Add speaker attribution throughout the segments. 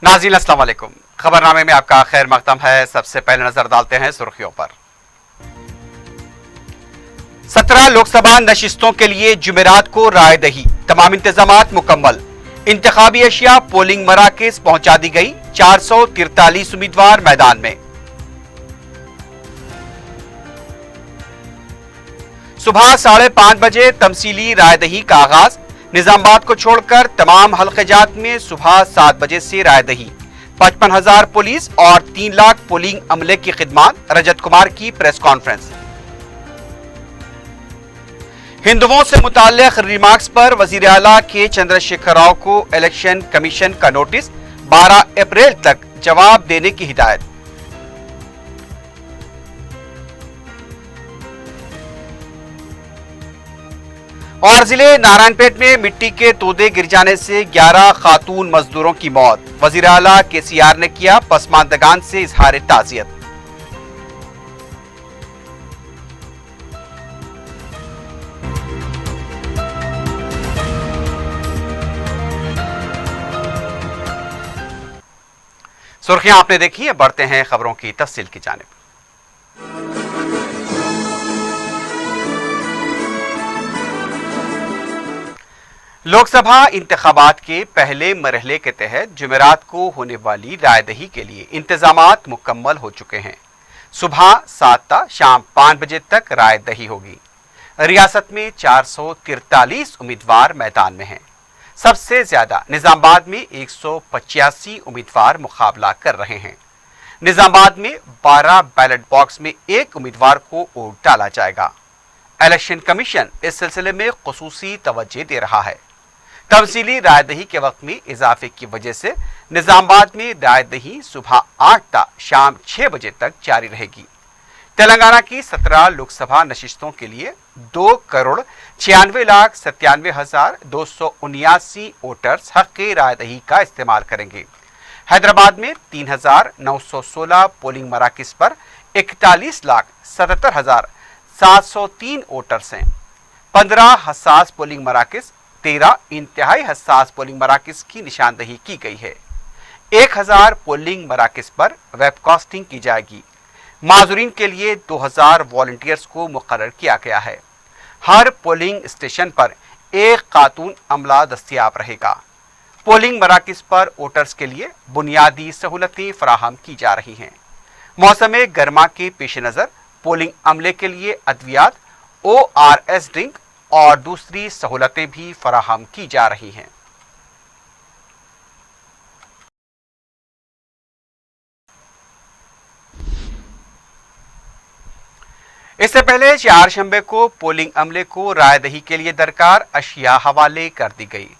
Speaker 1: नाज़रीन अस्सलाम वालेकुम। खबरनामे में आपका खैर मकदम है। सबसे पहले नजर डालते हैं सुर्खियों पर। 17 लोकसभा नशिस्तों के लिए जुमेरात को रायदही, तमाम इंतजामात मुकम्मल। इंतखाबी अशिया पोलिंग मराकज पहुंचा दी गई। 443 उम्मीदवार मैदान में। सुबह 5:30 बजे तमसीली रायदही का आगाज। निजामाबाद को छोड़कर तमाम हल्क़ेजात में सुबह 7 बजे से रायदही। 55,000 पुलिस और 3 लाख पोलिंग अमले की खिदमत। रजत कुमार की प्रेस कॉन्फ्रेंस। हिंदुओं से मुताल्लिक रिमार्क्स पर वजीर आला के चंद्रशेखर राव को इलेक्शन कमीशन का नोटिस। 12 अप्रैल तक जवाब देने की हिदायत। और जिले नारायणपेट में मिट्टी के तोदे गिर जाने से 11 खातून मजदूरों की मौत। वजीर आला KCR ने किया पसमानदगान से इजहार ताज़ियत। सुर्खियां आपने देखी है, बढ़ते हैं खबरों की तफसील की जानिब। लोकसभा इंतखाबात के पहले मरहले के तहत जुमेरात को होने वाली रायदही के लिए इंतजामात मुकम्मल हो चुके हैं। सुबह 7 ता शाम 5 बजे तक रायदही होगी। रियासत में 443 उम्मीदवार मैदान में हैं। सबसे ज्यादा निजामाबाद में 185 उम्मीदवार मुकाबला कर रहे हैं। निजामाबाद में 12 बैलेट बॉक्स में एक उम्मीदवार को वोट डाला जाएगा। इलेक्शन कमीशन इस सिलसिले में खुसूसी तवज्जो दे रहा है। तमसीली रायदही के वक्त में इजाफे की वजह से निजामाबाद में रायदही सुबह 8 ता शाम 6 बजे तक जारी रहेगी। तेलंगाना की 17 लोकसभा नशिस्तों के लिए 2,96,97,279 वोटर्स हक़ रायदही का इस्तेमाल करेंगे। हैदराबाद में 3,916 पोलिंग मराकज पर 41,77,703 वोटर्स हैं। 15 हसास पोलिंग मराकज, 13 इंतहाई हसास पोलिंग मराकज की निशानदही की गई है। 1000 पोलिंग मराकज पर वेबकास्टिंग की जाएगी। माजूरीन के लिए 2000 वॉलंटियर्स को मुकर्रर किया गया है। हर पोलिंग स्टेशन पर एक खातून अमला दस्तयाब रहेगा। पोलिंग मराकज पर वोटर्स के लिए बुनियादी सहूलतें फराहम की जा रही हैं। मौसम गर्मा के पेश नज़र पोलिंग अमले के लिए अद्वियात, ORS ड्रिंक और दूसरी सहूलतें भी फराहम की जा रही हैं। इससे पहले 4 शंबे को पोलिंग अमले को रायदही के लिए दरकार अशिया हवाले कर दी गई।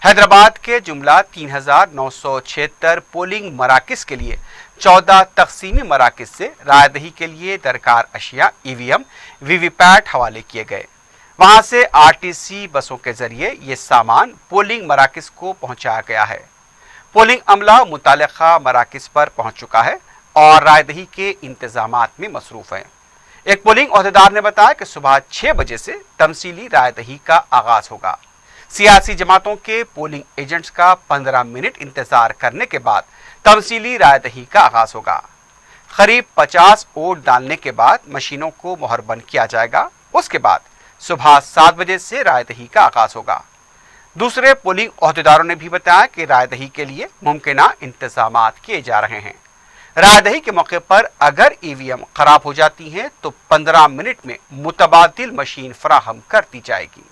Speaker 1: हैदराबाद के जुमला 3,976 पोलिंग मराकज के लिए 14 तकसीमी मराकज से रायदही के लिए दरकार अशिया EVM, VVPAT हवाले किए गए। वहां से RTC बसों के जरिए ये सामान पोलिंग मराकज को पहुंचाया गया है। पोलिंग अमला मुतालिका मराकज पर पहुंच चुका है और रायदही के इंतजामात में मसरूफ है। एक पोलिंग ओहदेदार ने बताया कि सुबह 6 बजे से तमसीली रायदही का आगाज होगा। सियासी जमातों के पोलिंग एजेंट्स का 15 मिनट इंतजार करने के बाद तमसीली रायदही का आगाज होगा। करीब 50 वोट डालने के बाद मशीनों को मुहरबंद किया जाएगा। उसके बाद सुबह 7 बजे से रायदही का आगाज होगा। दूसरे पोलिंग ओहदेदारों ने भी बताया कि रायदही के लिए मुमकिना इंतजामात किए जा रहे हैं। रायदही के मौके पर अगर EVM खराब हो जाती हैं तो 15 मिनट में मुतबादिल मशीन फराहम कर दी जाएगी।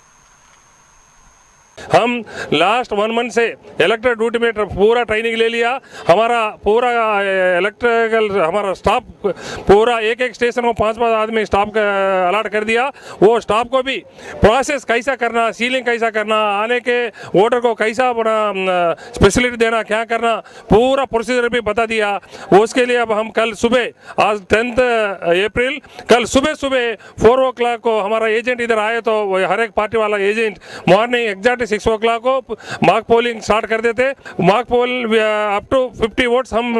Speaker 2: हम लास्ट 1 मंथ से इलेक्ट्रल ड्यूटी में पूरा ट्रेनिंग ले लिया। हमारा पूरा इलेक्ट्रिकल हमारा स्टाफ पूरा एक स्टेशन में 5-5 आदमी स्टाफ का अलॉट कर दिया। वो स्टाफ को भी प्रोसेस कैसा करना, सीलिंग कैसा करना, आने के वोटर को कैसा स्पेशलिटी देना, क्या करना, पूरा प्रोसीजर भी बता दिया। उसके लिए अब हम कल सुबह, आज 10 अप्रैल, कल सुबह 4 o'clock को हमारा एजेंट इधर आए तो हर एक पार्टी वाला agent morning exact exactly 6 o'clock को मॉक पोलिंग स्टार्ट कर देते। Mock poll up to 50 votes हम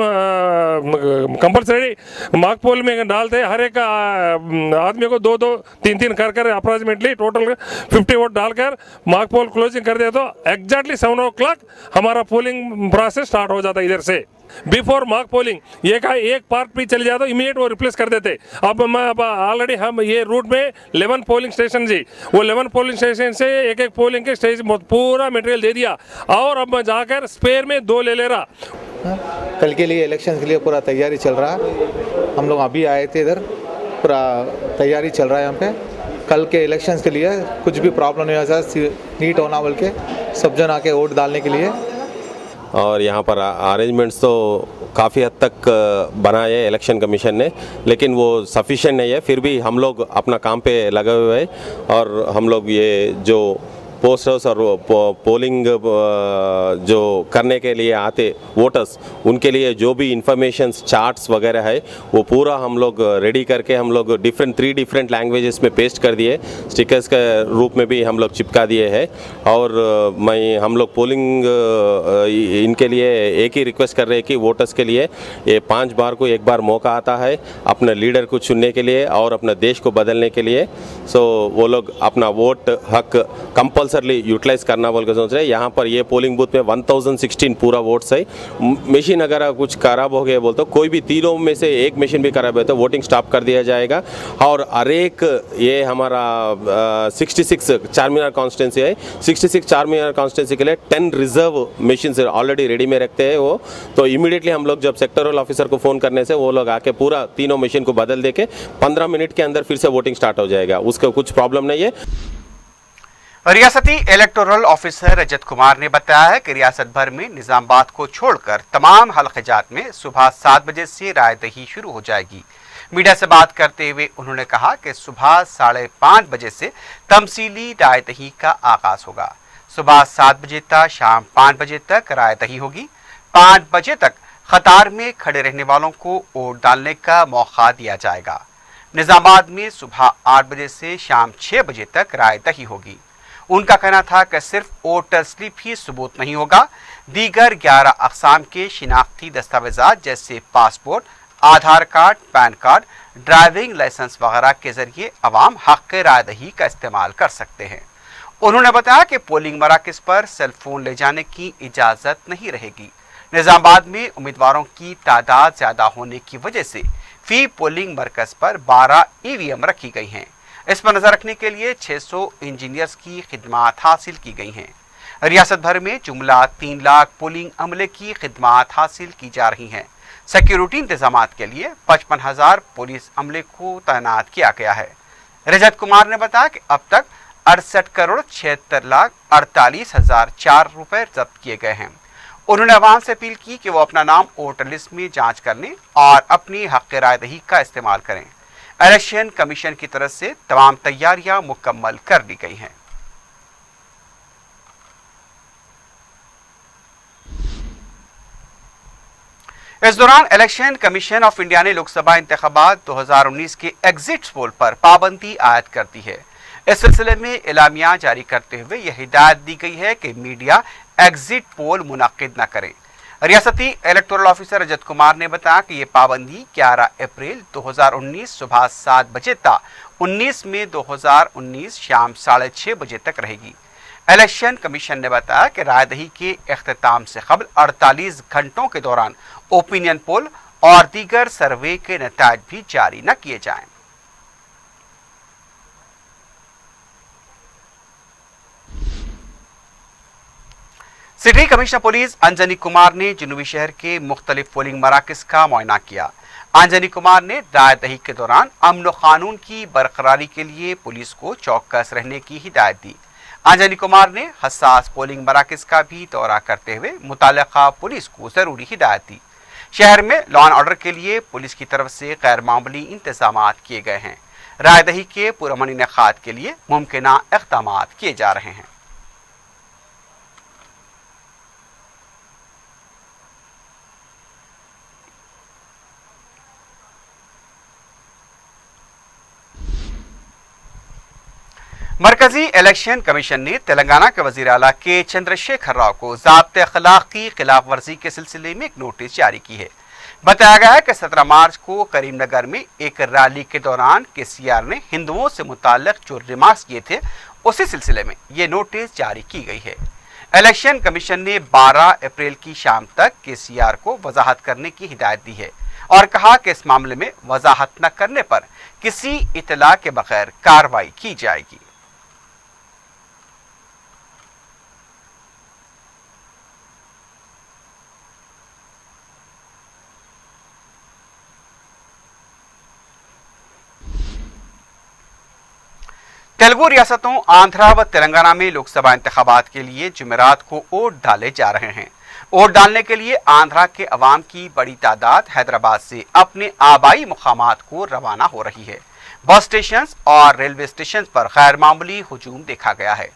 Speaker 2: कंपलसरी मॉक पोल में डालते। हर एक आदमी को 2-2 3-3 कर अप्रॉक्सीमेटली टोटल 50 वोट डालकर मॉक पोल क्लोजिंग कर दे तो एग्जैक्टली 7 o'clock हमारा पोलिंग प्रोसेस स्टार्ट हो जाता है इधर से। बिफोर मॉक पोलिंग एक पार्ट भी चले जाता इमीडिएट वो रिप्लेस कर देते। अब ऑलरेडी हम ये रूट में 11 पोलिंग स्टेशन जी, वो 11 पोलिंग स्टेशन से एक पोलिंग के स्टेज पूरा मटेरियल दे दिया और अब मैं जाकर स्पेयर में 2 ले रहा।
Speaker 3: कल के लिए इलेक्शन के लिए पूरा तैयारी चल रहा है। हम लोग अभी आए थे इधर, पूरा तैयारी चल रहा है यहाँ पे। कल के इलेक्शंस के लिए कुछ भी प्रॉब्लम नहीं हो सकता, नीट होना बोल के सब जन आके वोट डालने के लिए।
Speaker 4: और यहाँ पर अरेंजमेंट्स तो काफ़ी हद तक बनाए है इलेक्शन कमीशन ने, लेकिन वो सफिशिएंट नहीं है। फिर भी हम लोग अपना काम पे लगे हुए हैं और हम लोग ये जो पोस्टर्स और पोलिंग जो करने के लिए आते वोटर्स, उनके लिए जो भी इंफॉर्मेशंस चार्ट्स वगैरह है वो पूरा हम लोग रेडी करके हम लोग 3 डिफरेंट लैंग्वेजेस में पेस्ट कर दिए, स्टिकर्स के रूप में भी हम लोग चिपका दिए हैं। और हम लोग पोलिंग इनके लिए एक ही रिक्वेस्ट कर रहे हैं कि वोटर्स के लिए ये 5 बार को एक बार मौका आता है अपने लीडर को चुनने के लिए और अपने देश को बदलने के लिए। सो वो लोग अपना वोट हक कंपल्सरी यूटिलाइज करना बोल के सोच रहे हैं। यहाँ पर ये पोलिंग बूथ में 1016 पूरा वोट्स है। मशीन अगर कुछ खराब हो गया बोल तो कोई भी तीनों में से एक मशीन भी खराब है तो वोटिंग स्टॉप कर दिया जाएगा। और हर एक ये हमारा 66 चारमीनार कॉन्स्टिट्यूंसी है, 66 चारमीनार कॉन्स्टिट्यूंसी के लिए 10 रिजर्व मशीन ऑलरेडी रेडी में रखते हैं वो। तो इमीडिएटली हम लोग जब सेक्टरल ऑफिसर को फ़ोन करने से वो लोग आके पूरा तीनों मशीन को बदल दे के 15 मिनट के अंदर फिर से वोटिंग स्टार्ट हो जाएगा, उसका कुछ प्रॉब्लम नहीं है।
Speaker 1: रियासती इलेक्टोरल ऑफिसर रजत कुमार ने बताया है कि रियासत भर में निजामाबाद को छोड़कर तमाम हलक़जात में सुबह 7 बजे से रायदही शुरू हो जाएगी। मीडिया से बात करते हुए उन्होंने कहा कि सुबह 5:30 बजे से तमसीली रायदही का आगाज होगा। सुबह 7 बजे तक शाम 5 बजे तक रायदही होगी। 5 बजे तक कतार में खड़े रहने वालों को वोट डालने का मौका दिया जाएगा। निजामाबाद में सुबह 8 बजे से शाम 6 बजे तक रायदही होगी। उनका कहना था कि सिर्फ वोटर स्लिप ही सबूत नहीं होगा, दीगर 11 अक़साम के शिनाख्ती दस्तावेजात जैसे passport, Aadhaar card, PAN card, driving licence वगैरह के जरिए अवाम हक़ रायदही का इस्तेमाल कर सकते हैं। उन्होंने बताया कि पोलिंग मराकज़ पर सेल फोन ले जाने की इजाज़त नहीं रहेगी। निजामाबाद में उम्मीदवारों की तादाद ज़्यादा होने की वजह से फी पोलिंग मरकज़ पर 12 EVM रखी गई हैं। इस पर नजर रखने के लिए 600 इंजीनियर्स की खिदमात हासिल की गई हैं। रियासत भर में जुमला 3 लाख पोलिंग अमले की खिदमात हासिल की जा रही हैं। सिक्योरिटी इंतजाम के लिए 55,000 पुलिस अमले को तैनात किया गया है। रजत कुमार ने बताया कि अब तक 68,76,48,004 रुपए जब्त किए गए हैं। उन्होंने आवाम से अपील की कि वो अपना नाम वोटर लिस्ट में जांच कर लें और अपनी हक़ रायदही का इस्तेमाल करें। इलेक्शन कमीशन की तरफ से तमाम तैयारियां मुकम्मल कर ली गई हैं। इस दौरान इलेक्शन कमीशन ऑफ इंडिया ने लोकसभा इंतखाबात 2019 के एग्जिट पोल पर पाबंदी आयद कर दी है। इस सिलसिले में एलामिया जारी करते हुए यह हिदायत दी गई है कि मीडिया एग्जिट पोल मुनक्किद न करें। रियासती इलेक्टोरल ऑफिसर रजत कुमार ने बताया कि ये पाबंदी 11 अप्रैल 2019 सुबह 7 बजे तक 19 मई 2019 शाम 6:30 बजे तक रहेगी। इलेक्शन कमीशन ने बताया कि रायदही के इख्तिताम से कबल 48 घंटों के दौरान ओपिनियन पोल और दीगर सर्वे के नताइज भी जारी न किए जाएं। City commissioner police Anjani Kumar ने जनूबी शहर के मुख्तलिफ पोलिंग मराकज का मुआयना किया। अंजनी कुमार ने रायदही के दौरान अमन व कानून की बरकरारी के लिए पुलिस को चौकस रहने की हिदायत दी। अंजनी कुमार ने हसास पोलिंग मराकज का भी दौरा करते हुए मुताल्लिका पुलिस को जरूरी हिदायत दी। शहर में लॉ एंड ऑर्डर के लिए पुलिस की तरफ से गैर मामूली इंतजाम किए गए हैं। रायदही के पुरअमन इनेकाद के लिए मुमकिना इक़दाम किए जा रहे हैं। मरकजी इलेक्शन कमीशन ने तेलंगाना के वजीर आला के चंद्रशेखर राव को ज़ाब्ते अखलाक की खिलाफ वर्जी के सिलसिले में एक नोटिस जारी की है। बताया गया है कि 17 मार्च को करीमनगर में एक रैली के दौरान केसीआर ने हिंदुओं से मुताल्लिक जो रिमार्क्स किए थे, उसी सिलसिले में ये नोटिस जारी की गई है। इलेक्शन कमीशन ने 12 अप्रैल की शाम तक केसीआर को वजाहत करने की हिदायत दी है और कहा कि इस मामले में वजाहत न करने पर किसी इतला के बगैर कार्रवाई की जाएगी। तेलुगु रियासतों आंध्रा व तेलंगाना में लोकसभा इंतखाबात के लिए जुमेरात को वोट डाले जा रहे हैं। वोट डालने के लिए आंध्रा के अवाम की बड़ी तादाद हैदराबाद से अपने आबाई मुकामात को रवाना हो रही है। बस स्टेशन और रेलवे स्टेशन पर गैर मामूली हुजूम देखा गया है।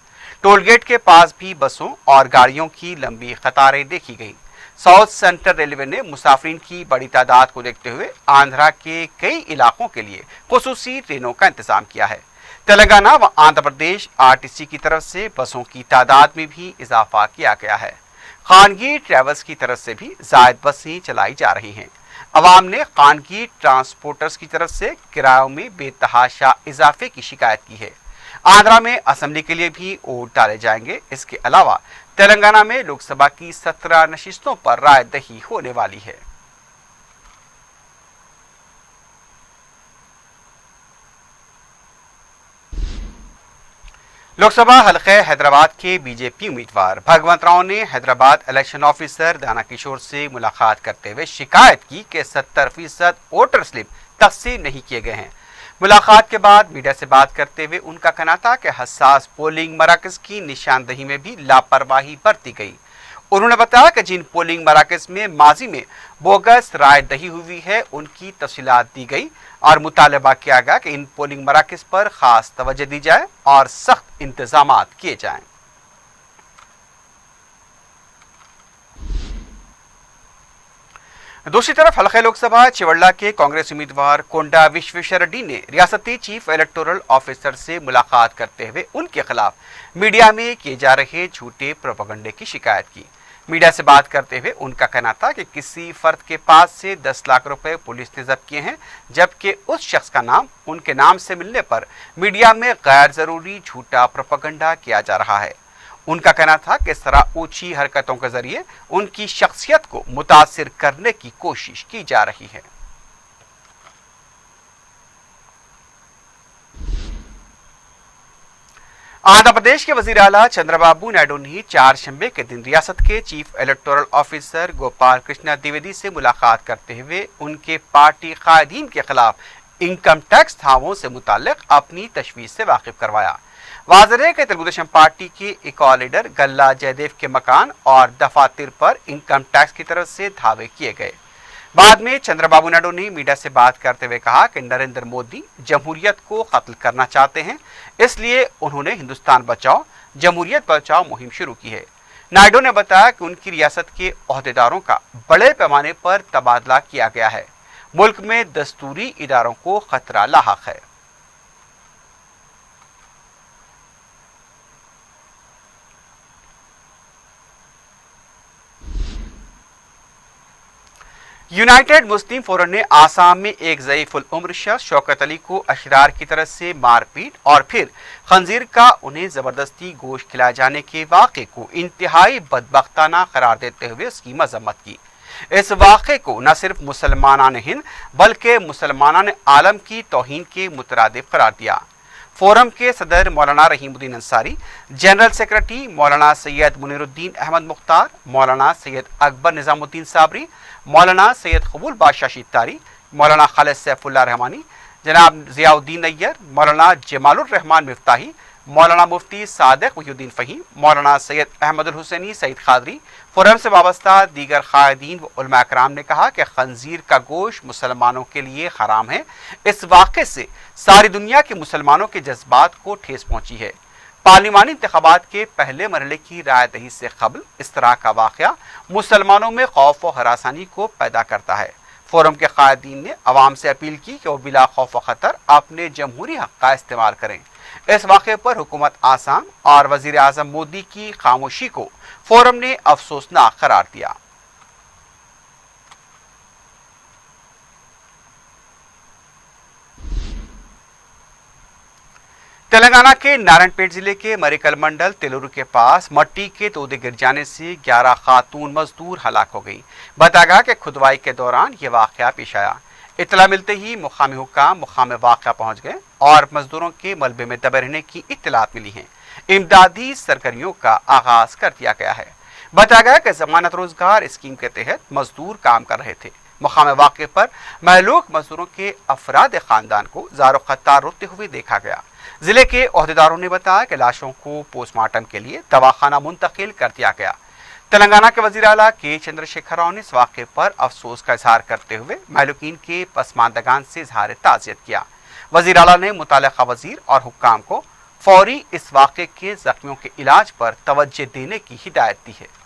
Speaker 1: टोल गेट के पास भी बसों और गाड़ियों की लंबी कतारें देखी गई। साउथ सेंट्रल रेलवे ने मुसाफिरीन की बड़ी तादाद को देखते हुए आंध्रा के कई इलाकों के लिए खुसूसी ट्रेनों का इंतजाम किया है। तेलंगाना व आंध्र प्रदेश आरटीसी की तरफ से बसों की तादाद में भी इजाफा किया गया है। खानगी ट्रैवल्स की तरफ से भी जायद बसें चलाई जा रही हैं। अवाम ने खानगी ट्रांसपोर्टर्स की तरफ से किरायों में बेतहाशा इजाफे की शिकायत की है। आंध्रा में असेंबली के लिए भी वोट डाले जाएंगे। इसके अलावा तेलंगाना में लोकसभा की 17 नशिस्तों पर रायदही होने वाली है। लोकसभा हलके हैदराबाद के बीजेपी उम्मीदवार भगवंत राव ने हैदराबाद इलेक्शन ऑफिसर दाना किशोर से मुलाकात करते हुए शिकायत की कि 70% वोटर स्लिप तकसीम नहीं किए गए हैं। मुलाकात के बाद मीडिया से बात करते हुए उनका कहना था कि हसास पोलिंग मराकज की निशानदही में भी लापरवाही बरती गई। उन्होंने बताया कि जिन पोलिंग मराकज में माजी में बोगस राय दही हुई है, उनकी तफसीलात दी गई और मुतालबा किया गया कि इन पोलिंग मराकज पर खास तवज्जो दी जाए और सख्त इंतजामात किए जाएं। दूसरी तरफ हलके लोकसभा चिवड़ला के कांग्रेस उम्मीदवार कोंडा विश्वेश्वर रेड्डी ने रियासती चीफ इलेक्टोरल ऑफिसर से मुलाकात करते हुए उनके खिलाफ मीडिया में किए जा रहे झूठे प्रोपेगेंडे की शिकायत की। मीडिया से बात करते हुए उनका कहना था कि किसी फर्द के पास से 10 लाख रुपए पुलिस ने जब्त किए हैं, जबकि उस शख्स का नाम उनके नाम से मिलने पर मीडिया में गैर जरूरी झूठा प्रोपेगेंडा किया जा रहा है। उनका कहना था कि इस तरह ऊंची हरकतों के जरिए उनकी शख्सियत को मुतासिर करने की कोशिश की जा रही है। आंध्र प्रदेश के वजीर आला चंद्रबाबू नायडू ने 4 शंबे के दिन रियासत के chief electoral officer Gopal Krishna Dwivedi से मुलाकात करते हुए उनके पार्टी कायदीन के खिलाफ इनकम टैक्स धावों से मुताल्लिक अपनी तशवीश से वाकिफ करवाया। वाज़ेह है कि तेलुगुदेशम पार्टी के एक और लीडर गल्ला जयदेव के मकान और दफातर पर इनकम टैक्स की तरफ से धावे किए गए। बाद में चंद्रबाबू नायडू ने मीडिया से बात करते हुए कहा कि नरेंद्र मोदी जमहूरियत को खत्म करना चाहते हैं, इसलिए उन्होंने हिंदुस्तान बचाओ जमहूरियत बचाओ मुहिम शुरू की है। नायडू ने बताया कि उनकी रियासत के ओहदेदारों का बड़े पैमाने पर तबादला किया गया है। मुल्क में दस्तूरी इदारों को खतरा लाहक है। यूनाइटेड मुस्लिम फोरम ने आसाम में एक ज़ईफ़ुल उम्र शख्स शौकत अली को अशरार की तरफ से मारपीट और फिर खंजीर का उन्हें ज़बरदस्ती गोश्त खिलाए जाने के वाक़े को इंतहाई बदबख्ताना करार देते हुए उसकी मजम्मत की। इस वाक़े को न सिर्फ मुसलमानान हिंद बल्कि मुसलमानान आलम की तौहीन के मुतरादिफ करार दिया। फोरम के सदर मौलाना रहीमुद्दीन अंसारी, जनरल सेक्रेटरी मौलाना सैयद मुनीरुद्दीन अहमद मुख्तार, मौलाना सैयद अकबर निज़ामुद्दीन साबरी, मौलाना सैयद कबूल बादशाह शित्तारी, मौलाना खालिद सैफुल्लाह रहमानी, जनाब ज़ियाउद्दीन अय्यर, मौलाना जमालुर रहमान मिफ्ताही, मौलाना मुफ्ती सादिक वहीउद्दीन फ़हीम, मौलाना सैयद अहमदुल हुसैनी सईद खादरी, फोरम से वाबस्ता दीगर कायदीन व उलमा कराम ने कहा कि खंजीर का गोश्त मुसलमानों के लिए हराम है। इस वाक़े से सारी दुनिया के मुसलमानों के जज्बात को ठेस पहुंची है। पार्लिमानी इंतखाबात के पहले मरहले की रायदही से कबल इस तरह का वाक़या मुसलमानों में खौफ व हरासानी को पैदा करता है। फोरम के कायदीन ने अवाम से अपील की कि वो बिला खौफ व खतर अपने जमहूरी हक़ का इस्तेमाल करें। इस वाक़े पर हुकूमत आसाम और वज़ीर आज़म मोदी की खामोशी को फोरम ने अफसोसनाक करार दिया। तेलंगाना के नारायणपेट जिले के मरिकल मंडल तेलुरु के पास मट्टी के तोदे गिर जाने से 11 खातून मजदूर हलाक हो गई। बताया गया कि खुदवाई के दौरान ये वाक़या पेश आया। इतला मिलते ही मुकामी हुक्काम मुकाम वाक़या पहुंच गए और मजदूरों के मलबे में दबे रहने की इत्तलात मिली हैं। इमदादी सरगर्मियों का आगाज कर दिया गया है। बताया गया कि जमानत रोजगार स्कीम के तहत मजदूर काम कर रहे थे। मुकाम वाक़े पर महलूक मजदूरों के अफराद खानदान को ज़ारो ख़त्तार रोते हुए देखा गया। जिले के ओहदेदारों ने बताया कि लाशों को पोस्टमार्टम के लिए दवाखाना मुंतकिल कर दिया गया। तेलंगाना के वज़ीर आला के चंद्रशेखर राव ने इस वाक़े पर अफसोस का इजहार करते हुए महलूकीन के पसमानदगान से इजहार ताज़ियत किया। वज़ीर आला ने मुताल्लिक़ा वज़ीर और हुक्काम को फौरी इस वाक़े के ज़ख्मियों के इलाज पर तवज्जो देने की हिदायत दी है।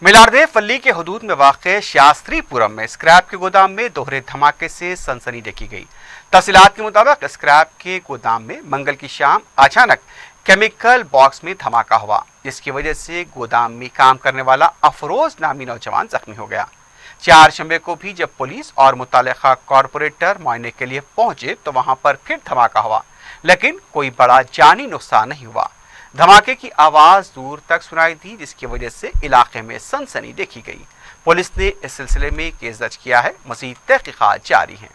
Speaker 1: मिलारदे फल्ली के हदूद में वाक़े शास्त्रीपुरम में स्क्रैप के गोदाम में दोहरे धमाके से सनसनी देखी गई। तफसीलात के मुताबिक स्क्रैप के गोदाम में मंगल की शाम अचानक केमिकल बॉक्स में धमाका हुआ, जिसकी वजह से गोदाम में काम करने वाला अफरोज नामी नौजवान जख्मी हो गया। 4 शंबे को भी जब पुलिस और मुताल्लिक़ा कॉरपोरेटर मुआयने के लिए पहुंचे तो वहां पर फिर धमाका हुआ, लेकिन कोई बड़ा जानी नुकसान नहीं हुआ। धमाके की आवाज दूर तक सुनाई दी, जिसकी वजह से इलाके में सनसनी देखी गई। पुलिस ने इस सिलसिले में केस दर्ज किया है। मज़ीद तहक़ीक़ात जारी हैं।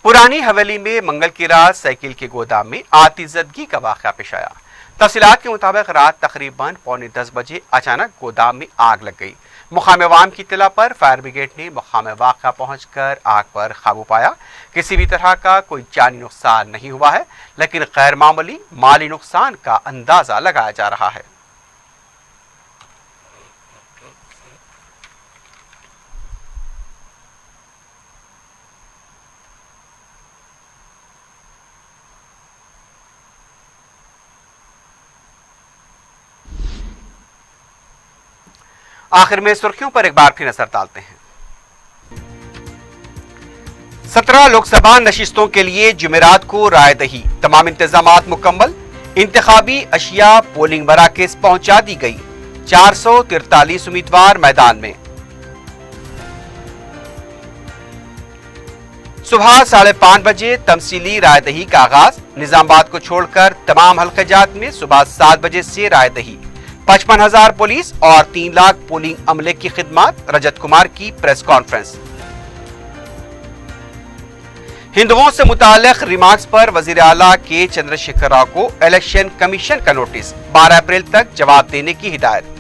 Speaker 1: पुरानी हवेली में मंगल की रात साइकिल के गोदाम में आतिशज़दगी का वाक़या पेश आया। तफसीलात के मुताबिक रात तकरीबन 9:45 बजे अचानक गोदाम में आग लग गई। मुकाम अवाम की इत्तला पर फायर ब्रिगेड ने मुकाम वाक़या पहुंचकर आग पर काबू पाया। किसी भी तरह का कोई जानी नुकसान नहीं हुआ है, लेकिन गैर मामूली माली नुकसान का अंदाजा लगाया जा रहा है। आखिर में सुर्खियों पर एक बार फिर नजर डालते हैं। 17 लोकसभा नशिस्तों के लिए जुमेरात को रायदही, तमाम इंतजामात मुकम्मल। इंतखाबी अशिया पोलिंग मराकज़ पहुंचा दी गई। 443 उम्मीदवार मैदान में। सुबह 5:30 बजे तमसीली रायदही का आगाज। निजामाबाद को छोड़कर तमाम हल्क़ाजात में सुबह 7 बजे से रायदही। 55,000 पुलिस और 3 लाख पोलिंग अमले की खिदमत। रजत कुमार की प्रेस कॉन्फ्रेंस। हिंदुओं से मुताल्लिक रिमार्क्स पर वजीर आला के चंद्रशेखर राव को इलेक्शन कमीशन का नोटिस। 12 अप्रैल तक जवाब देने की हिदायत।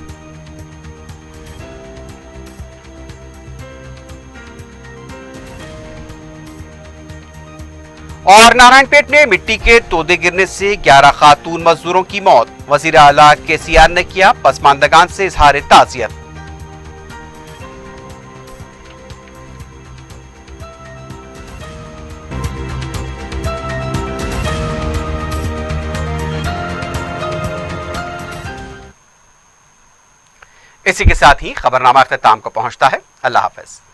Speaker 1: और नारायणपेट में मिट्टी के तोदे गिरने से 11 खातून मजदूरों की मौत। वजीर आला केसीआर ने किया पसमानदगान से इजहार ताज़ियत। इसी के साथ ही खबरनामा अख्ताम को पहुंचता है। अल्लाह हाफ़िज़।